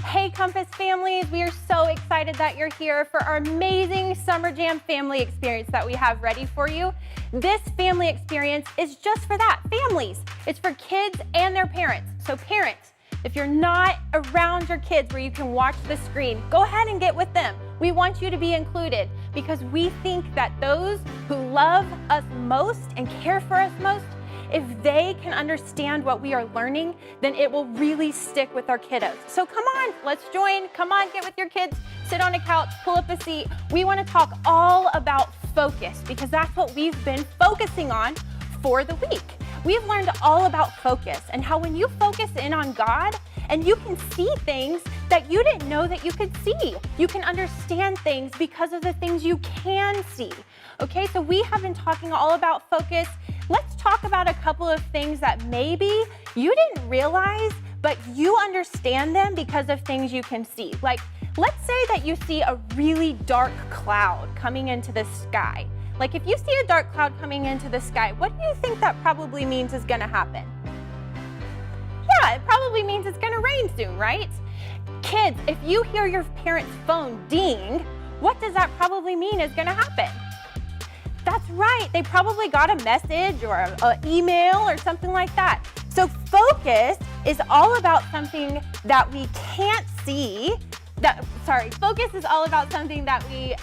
Hey Compass families, we are so excited that you're here for our amazing Summer Jam family experience that we have ready for you. This family experience is just for that, families. It's for kids and their parents. So parents, if you're not around your kids where you can watch the screen, go ahead and get with them. We want you to be included because we think that those who love us most and care for us most, if they can understand what we are learning, then it will really stick with our kiddos. So come on, let's join. Come on, get with your kids, sit on a couch, pull up a seat. We want to talk all about focus because that's what we've been focusing on for the week. We've learned all about focus and how when you focus in on God and you can see things that you didn't know that you could see. You can understand things because of the things you can see. Okay, so we have been talking all about focus. Let's talk about a couple of things that maybe you didn't realize, but you understand them because of things you can see. Like, let's say that you see a really dark cloud coming into the sky. Like, if you see a dark cloud coming into the sky, what do you think that probably means is gonna happen? Yeah, it probably means it's gonna rain soon, right? Kids, if you hear your parent's phone ding, what does that probably mean is gonna happen? That's right, they probably got a message or an email or something like that. So focus is all about something that we can't see. Focus is all about something that we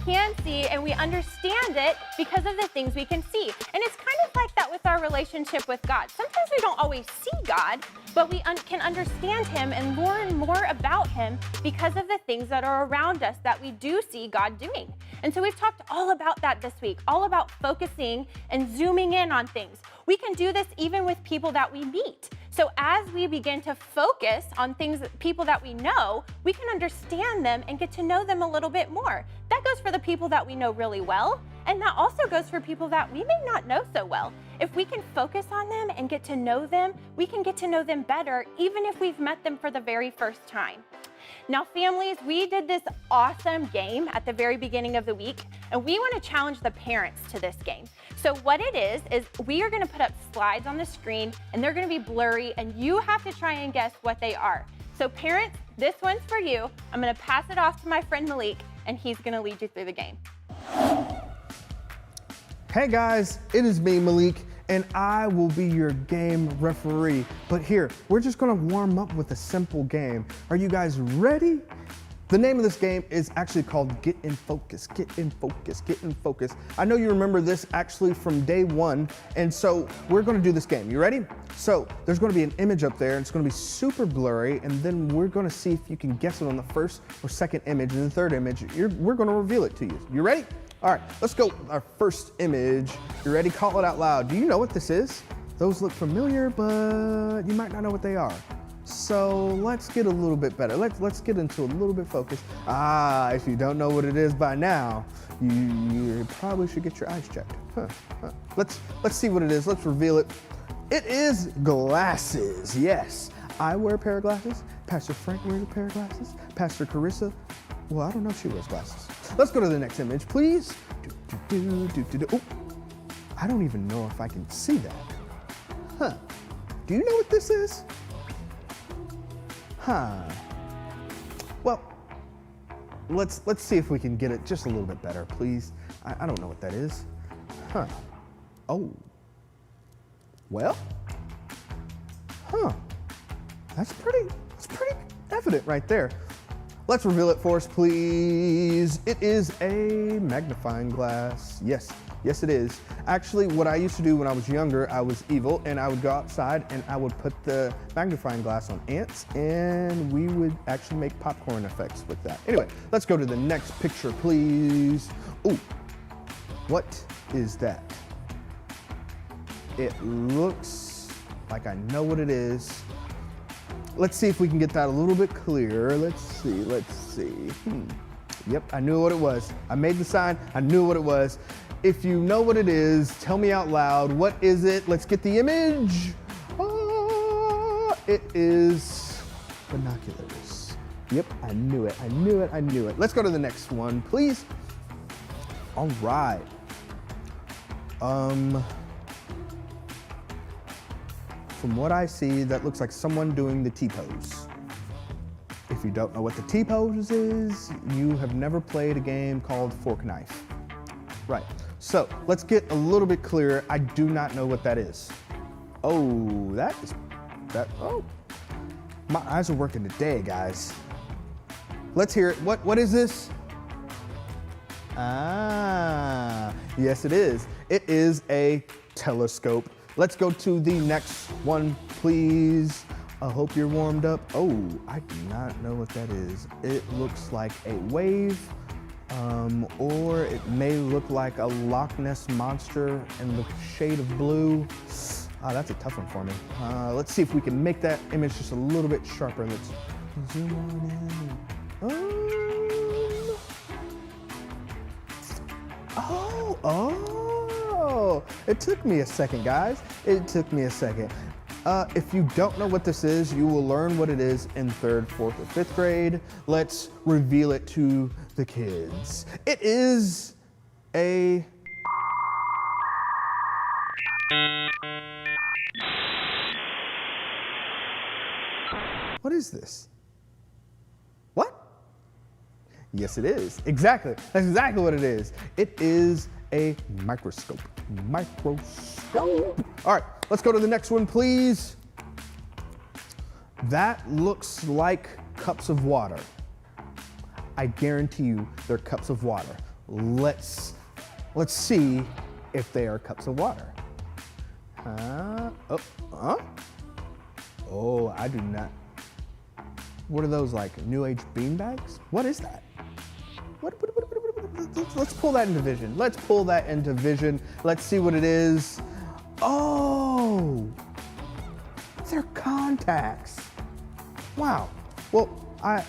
can see and we understand it because of the things we can see. And it's kind of like that with our relationship with God. Sometimes we don't always see God, but we can understand Him and learn more about Him because of the things that are around us that we do see God doing. And so we've talked all about that this week, all about focusing and zooming in on things. We can do this even with people that we meet. So as we begin to focus on things, people that we know, we can understand them and get to know them a little bit more. That goes for the people that we know really well, and that also goes for people that we may not know so well. If we can focus on them and get to know them, we can get to know them better, even if we've met them for the very first time. Now, families, we did this awesome game at the very beginning of the week, and we want to challenge the parents to this game. So what it is we are going to put up slides on the screen, and they're going to be blurry, and you have to try and guess what they are. So parents, this one's for you. I'm going to pass it off to my friend Malik, and he's going to lead you through the game. Hey guys, it is me, Malik, and I will be your game referee. But here, we're just gonna warm up with a simple game. Are you guys ready? The name of this game is actually called Get in Focus, Get in Focus, Get in Focus. I know you remember this actually from day one, and so we're gonna do this game. You ready? So there's gonna be an image up there, and it's gonna be super blurry, and then we're gonna see if you can guess it on the first or second image, and the third image, we're gonna reveal it to you. You ready? All right, let's go. Our first image. You ready? Call it out loud. Do you know what this is? Those look familiar, but you might not know what they are. So let's get a little bit better. Let's get into a little bit focus. If you don't know what it is by now, you probably should get your eyes checked. Let's see what it is. Let's reveal it. It is glasses. Yes, I wear a pair of glasses. Pastor Frank wears a pair of glasses. Pastor Carissa, well, I don't know if she wears glasses. Let's go to the next image, please. Oh, I don't even know if I can see that. Do you know what this is? Well, let's see if we can get it just a little bit better, please. I don't know what that is. Oh. Well, Huh. That's pretty evident right there. Let's reveal it for us, please. It is a magnifying glass. Yes, it is. Actually, what I used to do when I was younger, I was evil, and I would go outside and I would put the magnifying glass on ants, and we would actually make popcorn effects with that. Anyway, let's go to the next picture, please. Ooh, what is that? It looks like I know what it is. Let's see if we can get that a little bit clearer. Let's see. Yep, I knew what it was. I made the sign, I knew what it was. If you know what it is, tell me out loud. What is it? Let's get the image. It is binoculars. Yep, I knew it. Let's go to the next one, please. All right. From what I see, that looks like someone doing the T-pose. If you don't know what the T-pose is, you have never played a game called Fork Knife. Right, so let's get a little bit clearer. I do not know what that is. Oh, oh. My eyes are working today, guys. Let's hear it. What is this? Ah, yes it is. It is a telescope. Let's go to the next one, please. I hope you're warmed up. Oh, I do not know what that is. It looks like a wave, or it may look like a Loch Ness monster in the shade of blue. That's a tough one for me. Let's see if we can make that image just a little bit sharper. Let's zoom on in. Oh, it took me a second, guys. It took me a second. If you don't know what this is, you will learn what it is in 3rd, 4th, or 5th grade. Let's reveal it to the kids. It is a... What is this? What? Yes, it is. Exactly. That's exactly what it is. It is a microscope. Microscope. All right, let's go to the next one, please. That looks like cups of water. I guarantee you they're cups of water. Let's see if they are cups of water. Oh, I do not. What are those, like New Age beanbags? What is that? Let's pull that into vision. Let's pull that into vision. Let's see what it is. Oh, they're contacts. Wow. Well, I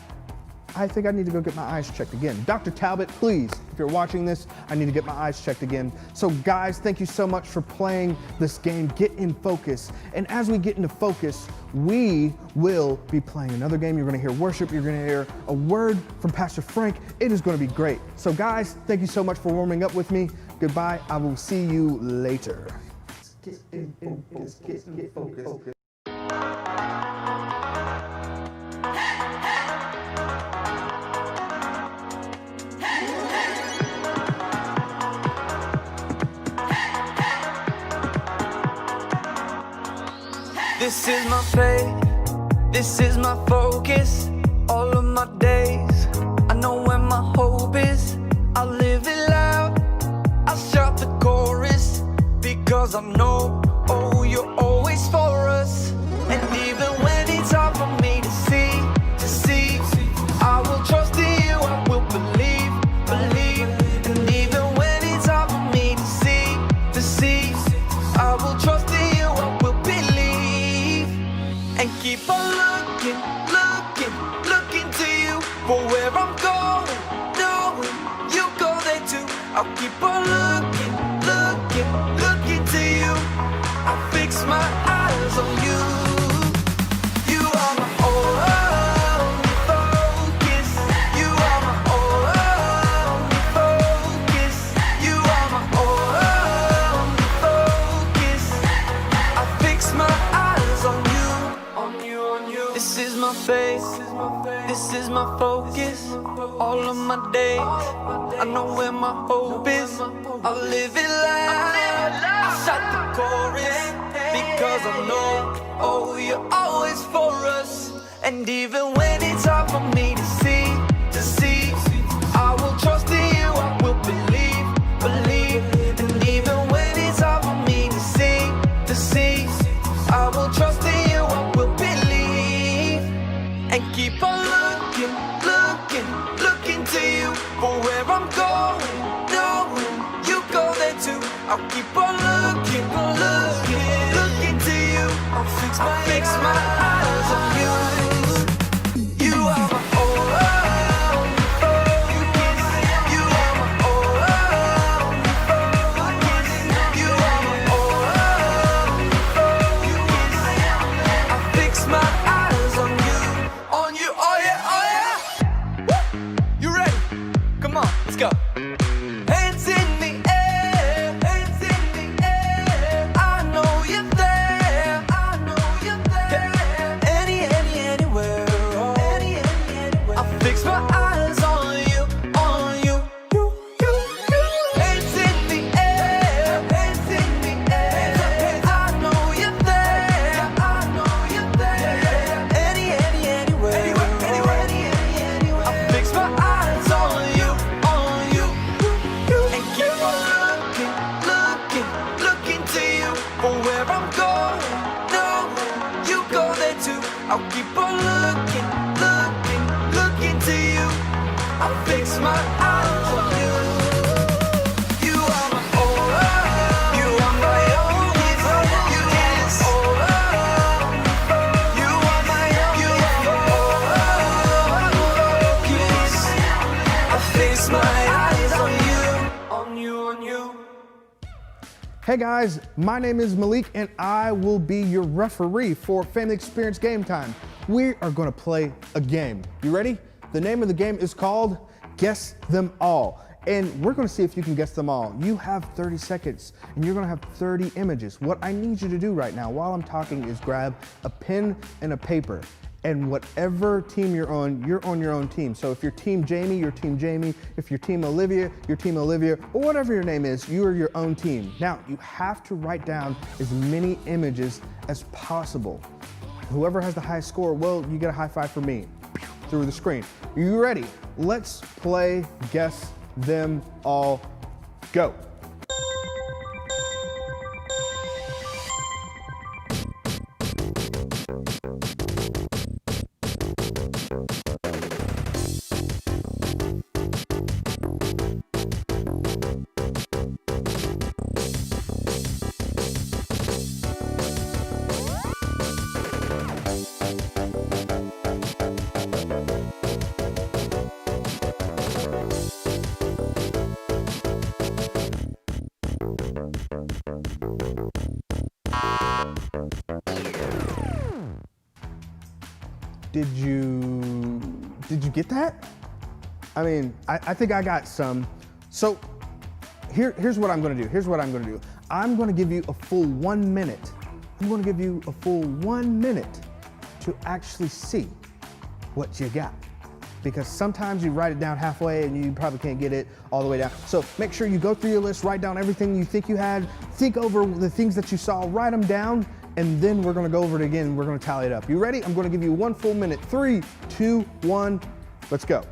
think I need to go get my eyes checked again. Dr. Talbot, please, if you're watching this, I need to get my eyes checked again. So guys, thank you so much for playing this game. Get in focus. And as we get into focus, we will be playing another game. You're gonna hear worship. You're gonna hear a word from Pastor Frank. It is gonna be great. So guys, thank you so much for warming up with me. Goodbye. I will see you later. Get in focus. Get in focus. This is my faith, this is my focus, all of my days. I know where my hope is, I live it loud, I shout the chorus, because I know, oh, you're always for us. And even when it's hard for me to see, I will trust in you, I will believe. And even when it's hard for me to see, I will trust in you, I will believe. And keep on looking to you for where I'm going, knowing you go there too. I'll keep on looking to you. I fix my eyes on you. You are my only focus. You are my only focus. You are my only focus. I fix my eyes on you. This is my faith, this is my focus, all of my days, I know where my hope is, I live it loud, I shout the chorus, Because I know, oh, you're always for us. And even when it's hard for me to see, I will trust in you, I will believe. And even when it's hard for me to see, I will trust in you, I will believe. And keep on looking to you for where I'm going, knowing you go there too. I'll keep on looking to you. I'll fix my eyes on you. You are my focus. You are my focus. You are my focus. I fix my eyes on you, oh yeah, oh yeah. Woo! You ready? Come on, let's go. Hands in the air, hands in the air. I know you're there, I know you're there. Anywhere, oh. Anywhere. I fix my eyes on you, you. Hands in the air, hands in the air. I know you're there, I know you're there. Anywhere, I fix my eyes on you, and keep on looking to you for where I'm going. No, you go there too. I'll keep on looking to you. I fix my eyes on you. You are my you are my only you is you are my focus. I fix my eyes on you. Hey guys, my name is Malik and I will be your referee for Family Experience Game Time. We are going to play a game. You ready? The name of the game is called Guess Them All. And we're going to see if you can guess them all. You have 30 seconds and you're going to have 30 images. What I need you to do right now while I'm talking is grab a pen and a paper. And whatever team you're on your own team. So if you're Team Jamie, you're Team Jamie. If you're Team Olivia, you're Team Olivia. Or whatever your name is, you are your own team. Now, you have to write down as many images as possible. Whoever has the highest score, well, you get a high five from me through the screen. Are you ready? Let's play Guess Them All. Go. Did you get that? I mean, I think I got some. So here's what I'm gonna do. I'm gonna give you a full 1 minute. I'm gonna give you a full 1 minute to actually see what you got. Because sometimes you write it down halfway and you probably can't get it all the way down. So make sure you go through your list, write down everything you think you had, think over the things that you saw, write them down, and then we're gonna go over it again and we're gonna tally it up. You ready? I'm gonna give you 1 full minute. 3, 2, 1, let's go.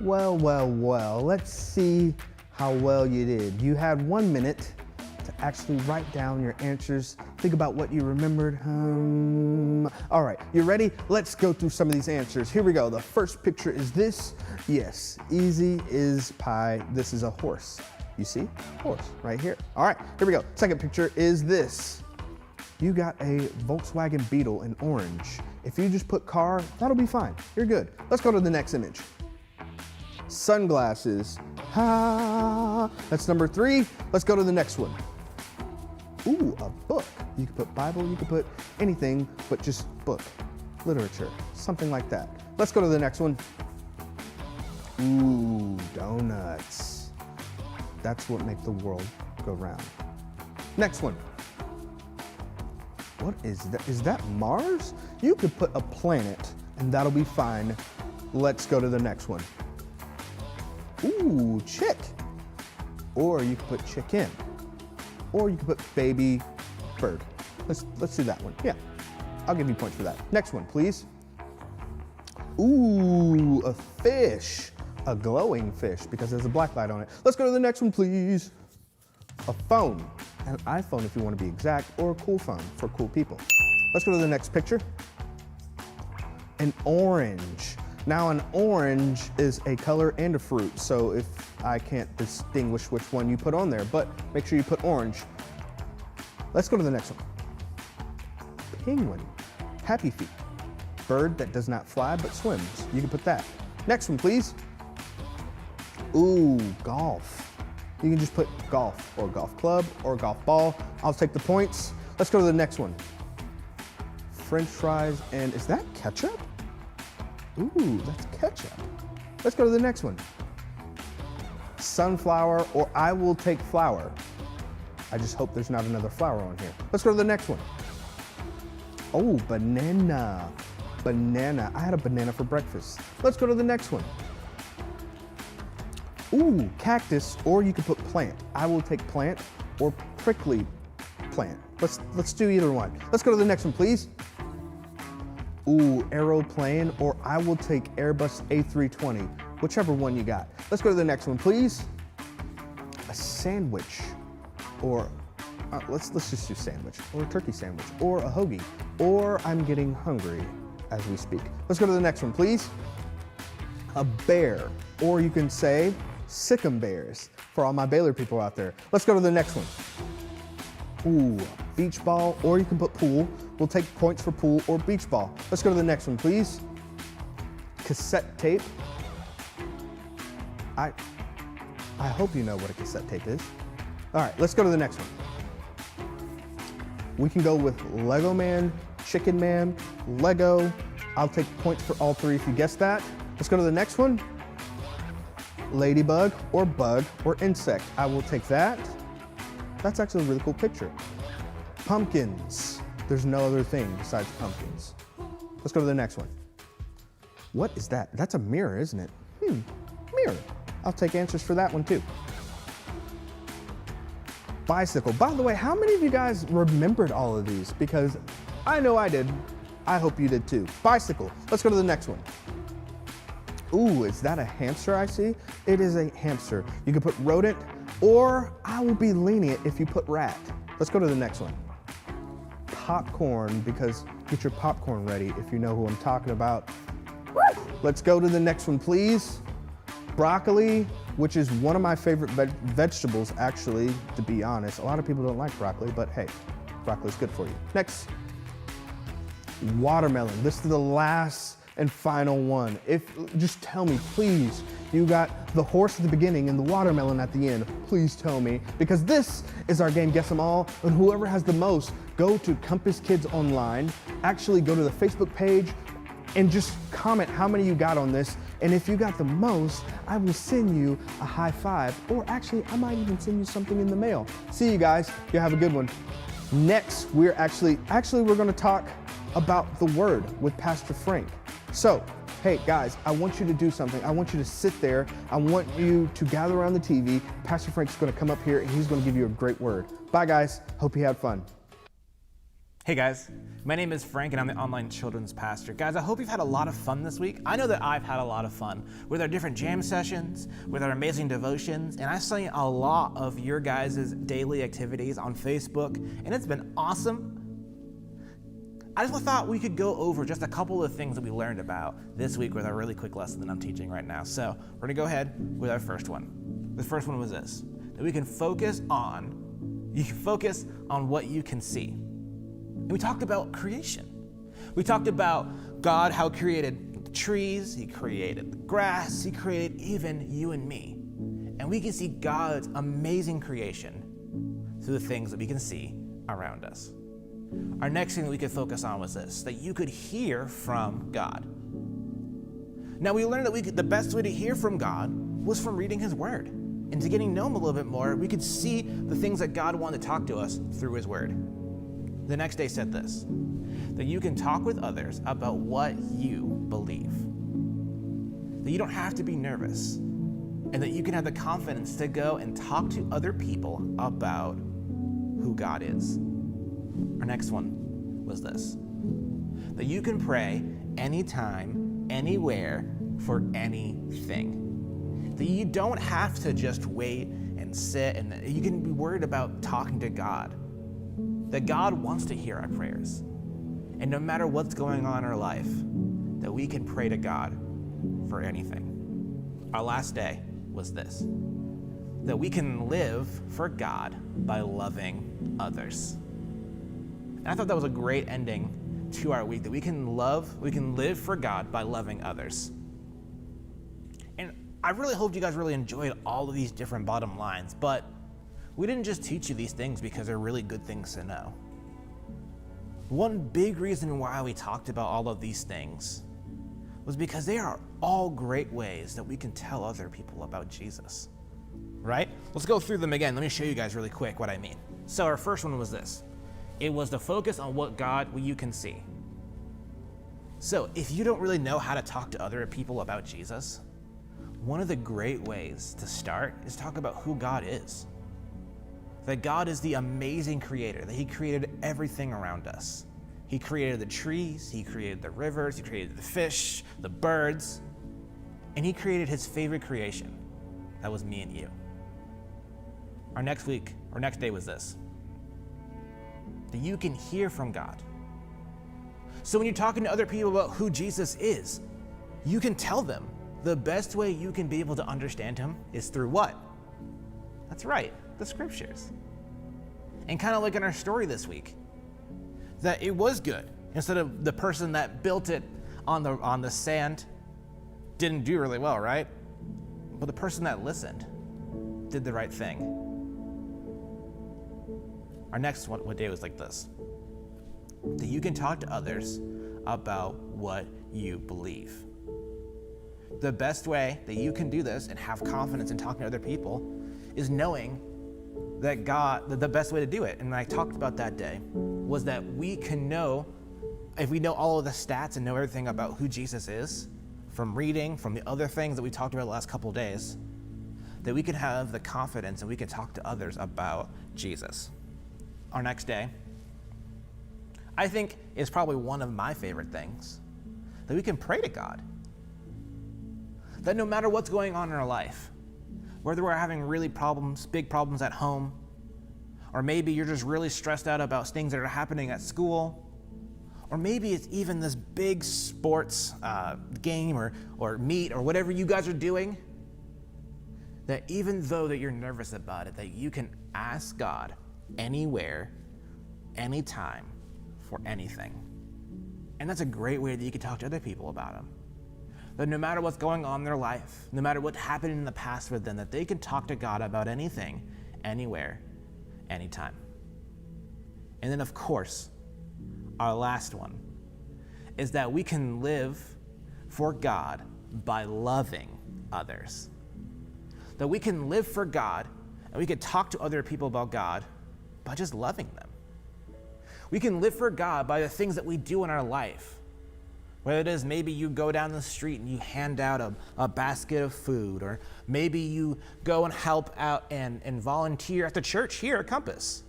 Well, let's see how well you did. You had 1 minute to actually write down your answers. Think about what you remembered. All right, you ready? Let's go through some of these answers. Here we go. The first picture is this. Yes, easy is pie. This is a horse. You see? Horse right here. All right, here we go. Second picture is this. You got a Volkswagen Beetle in orange. If you just put car, that'll be fine. You're good. Let's go to the next image. Sunglasses. Ha! That's number 3. Let's go to the next one. Ooh, a book. You could put Bible, you could put anything, but just book, literature, something like that. Let's go to the next one. Ooh, donuts. That's what makes the world go round. Next one. What is that? Is that Mars? You could put a planet and that'll be fine. Let's go to the next one. Ooh, chick. Or you could put chicken. Or you could put baby bird. Let's do that one. Yeah, I'll give you points for that. Next one, please. Ooh, a fish. A glowing fish because there's a black light on it. Let's go to the next one, please. A phone. An iPhone if you want to be exact, or a cool phone for cool people. Let's go to the next picture. An orange. Now an orange is a color and a fruit, so if I can't distinguish which one you put on there, but make sure you put orange. Let's go to the next one. Penguin. Happy feet. Bird that does not fly but swims. You can put that. Next one, please. Ooh, golf. You can just put golf or golf club or golf ball. I'll take the points. Let's go to the next one. French fries, and is that ketchup? Ooh, that's ketchup. Let's go to the next one. Sunflower, or I will take flour. I just hope there's not another flower on here. Let's go to the next one. Oh, banana. Banana. I had a banana for breakfast. Let's go to the next one. Ooh, cactus, or you could put plant. I will take plant or prickly plant. Let's do either one. Let's go to the next one, please. Ooh, aeroplane, or I will take Airbus A320, whichever one you got. Let's go to the next one, please. A sandwich, or let's just do sandwich, or a turkey sandwich, or a hoagie, or I'm getting hungry as we speak. Let's go to the next one, please. A bear, or you can say Sikkim bears for all my Baylor people out there. Let's go to the next one. Ooh, beach ball, or you can put pool. We'll take points for pool or beach ball. Let's go to the next one, please. Cassette tape. I hope you know what a cassette tape is. All right, let's go to the next one. We can go with Lego Man, Chicken Man, Lego. I'll take points for all 3 if you guessed that. Let's go to the next one. Ladybug, or bug, or insect. I will take that. That's actually a really cool picture. Pumpkins. There's no other thing besides pumpkins. Let's go to the next one. What is that? That's a mirror, isn't it? Mirror. I'll take answers for that one too. Bicycle. By the way, how many of you guys remembered all of these? Because I know I did. I hope you did too. Bicycle. Let's go to the next one. Ooh, is that a hamster I see? It is a hamster. You can put rodent, or I will be lenient if you put rat. Let's go to the next one. Popcorn, because get your popcorn ready if you know who I'm talking about. Let's go to the next one, please. Broccoli, which is one of my favorite vegetables, actually, to be honest. A lot of people don't like broccoli, but hey, broccoli's good for you. Next, watermelon. This is the last and final one. Just tell me, please, you got the horse at the beginning and the watermelon at the end. Please tell me, because this is our game, Guess Them All, and whoever has the most, go to Compass Kids Online, actually go to the Facebook page, and just comment how many you got on this. And if you got the most, I will send you a high five, or actually, I might even send you something in the mail. See you guys, you have a good one. Next, we're we're gonna talk about the word with Pastor Frank. So, hey guys, I want you to do something. I want you to sit there. I want you to gather around the TV. Pastor Frank's gonna come up here and he's gonna give you a great word. Bye guys, hope you had fun. Hey guys, my name is Frank and I'm the online children's pastor. Guys, I hope you've had a lot of fun this week. I know that I've had a lot of fun with our different jam sessions, with our amazing devotions, and I've seen a lot of your guys' daily activities on Facebook, and it's been awesome. I just thought we could go over just a couple of things that we learned about this week with our really quick lesson that I'm teaching right now. So we're gonna go ahead with our first one. The first one was this, that you can focus on what you can see. And we talked about creation. We talked about God, how He created the trees, He created the grass, He created even you and me. And we can see God's amazing creation through the things that we can see around us. Our next thing that we could focus on was this, that you could hear from God. Now we learned that the best way to hear from God was from reading His Word. And to getting to know Him a little bit more, we could see the things that God wanted to talk to us through His Word. The next day said this, that you can talk with others about what you believe. That you don't have to be nervous, and that you can have the confidence to go and talk to other people about who God is. Our next one was this, that you can pray anytime, anywhere, for anything. That you don't have to just wait and sit, and you can be worried about talking to God. That God wants to hear our prayers. And no matter what's going on in our life, that we can pray to God for anything. Our last day was this, that we can live for God by loving others. And I thought that was a great ending to our week, that we can live for God by loving others. And I really hope you guys really enjoyed all of these different bottom lines, but we didn't just teach you these things because they're really good things to know. One big reason why we talked about all of these things was because they are all great ways that we can tell other people about Jesus, right? Let's go through them again. Let me show you guys really quick what I mean. So our first one was this. It was to focus on what you can see. So if you don't really know how to talk to other people about Jesus, one of the great ways to start is talk about who God is. That God is the amazing creator, that He created everything around us. He created the trees, He created the rivers, He created the fish, the birds, and He created His favorite creation. That was me and you. Our next day was this, that you can hear from God. So when you're talking to other people about who Jesus is, you can tell them the best way you can be able to understand Him is through what? That's right, the scriptures. And kind of like in our story this week, that it was good. Instead of the person that built it on the sand didn't do really well, right? But the person that listened did the right thing. Our next one day was like this, that you can talk to others about what you believe. The best way that you can do this and have confidence in talking to other people is knowing that the best way to do it, and I talked about that day, was that we can know, if we know all of the stats and know everything about who Jesus is, from reading, from the other things that we talked about the last couple of days, that we can have the confidence and we can talk to others about Jesus. Our next day, I think, is probably one of my favorite things, that we can pray to God. That no matter what's going on in our life, whether we're having big problems at home, or maybe you're just really stressed out about things that are happening at school, or maybe it's even this big sports game or meet or whatever you guys are doing, that even though that you're nervous about it, that you can ask God anywhere, anytime, for anything. And that's a great way that you can talk to other people about Him. That no matter what's going on in their life, no matter what happened in the past with them, that they can talk to God about anything, anywhere, anytime. And then, of course, our last one is that we can live for God by loving others. That we can live for God and we can talk to other people about God by just loving them. We can live for God by the things that we do in our life. Whether it is maybe you go down the street and you hand out a basket of food, or maybe you go and help out and volunteer at the church here at Compass.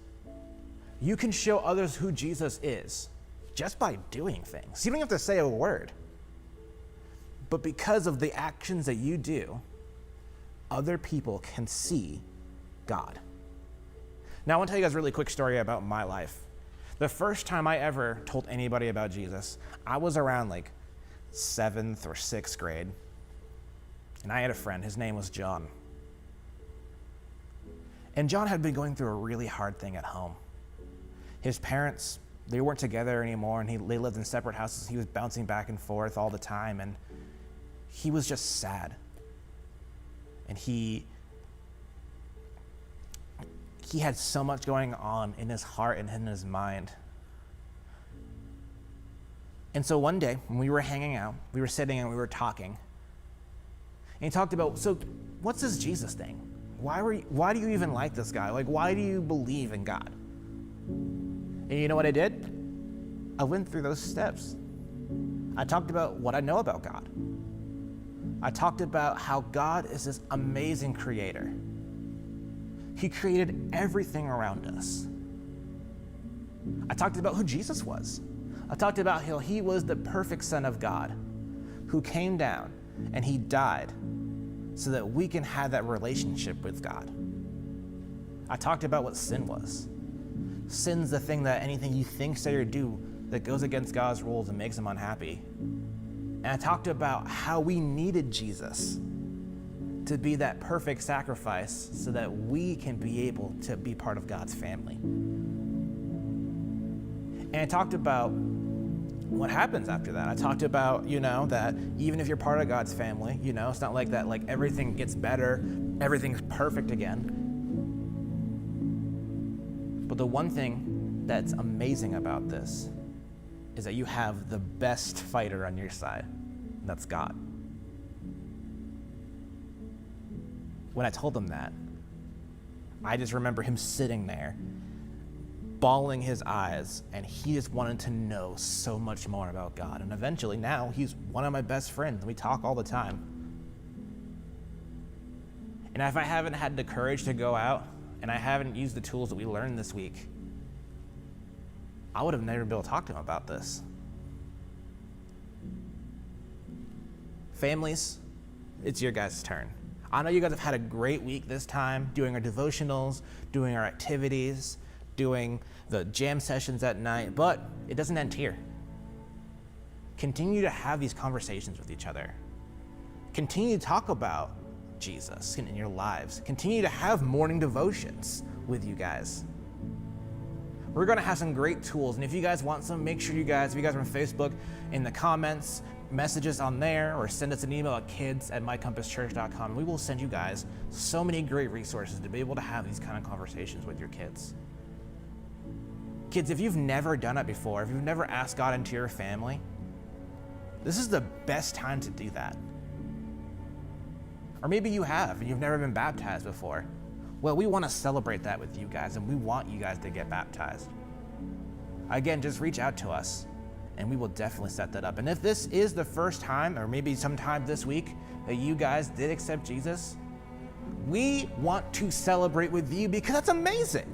You can show others who Jesus is just by doing things. You don't have to say a word. But because of the actions that you do, other people can see God. Now, I want to tell you guys a really quick story about my life. The first time I ever told anybody about Jesus, I was around like 7th or 6th grade. And I had a friend, his name was John. And John had been going through a really hard thing at home. His parents, they weren't together anymore, and they lived in separate houses. He was bouncing back and forth all the time, and he was just sad. And he had so much going on in his heart and in his mind. And so one day, when we were hanging out, we were sitting and we were talking. And he talked about, so what's this Jesus thing? Why do you even like this guy? Like, why do you believe in God? And you know what I did? I went through those steps. I talked about what I know about God. I talked about how God is this amazing creator. He created everything around us. I talked about who Jesus was. I talked about how he was the perfect Son of God who came down and he died so that we can have that relationship with God. I talked about what sin was. Sin's the thing that anything you think, say, or do that goes against God's rules and makes him unhappy. And I talked about how we needed Jesus to be that perfect sacrifice so that we can be able to be part of God's family. And I talked about what happens after that. I talked about, that even if you're part of God's family, it's not like that, like everything gets better, everything's perfect again. But the one thing that's amazing about this is that you have the best fighter on your side, and that's God. When I told him that, I just remember him sitting there, bawling his eyes, and he just wanted to know so much more about God. And eventually now he's one of my best friends. We talk all the time. And if I haven't had the courage to go out and I haven't used the tools that we learned this week, I would have never been able to talk to him about this. Families, it's your guys' turn. I know you guys have had a great week this time, doing our devotionals, doing our activities, doing the jam sessions at night, but it doesn't end here. Continue to have these conversations with each other. Continue to talk about Jesus in your lives. Continue to have morning devotions with you guys. We're gonna have some great tools, and if you guys want some, make sure if you guys are on Facebook, in the comments, messages on there, or send us an email at kids@mycompasschurch.com. We will send you guys so many great resources to be able to have these kind of conversations with your kids. Kids, if you've never done it before, if you've never asked God into your family, this is the best time to do that. Or maybe you have and you've never been baptized before. Well, we want to celebrate that with you guys, and we want you guys to get baptized. Again, just reach out to us and we will definitely set that up. And if this is the first time, or maybe sometime this week, that you guys did accept Jesus, we want to celebrate with you because that's amazing.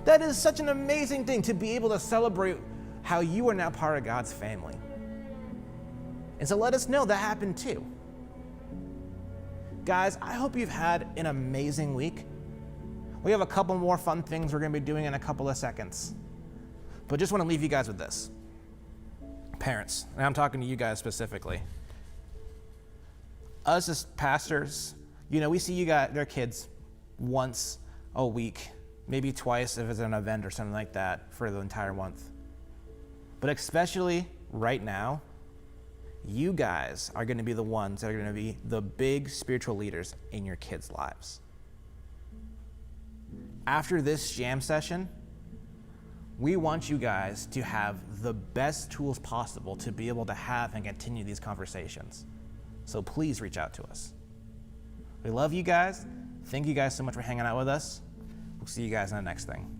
That is such an amazing thing to be able to celebrate how you are now part of God's family. And so let us know that happened too. Guys, I hope you've had an amazing week. We have a couple more fun things we're going to be doing in a couple of seconds. But just want to leave you guys with this. Parents, and I'm talking to you guys specifically. Us as pastors, we see you got their kids once a week, maybe twice if it's an event or something like that for the entire month. But especially right now, you guys are going to be the ones that are going to be the big spiritual leaders in your kids' lives. After this jam session, we want you guys to have the best tools possible to be able to have and continue these conversations. So please reach out to us. We love you guys. Thank you guys so much for hanging out with us. We'll see you guys in the next thing.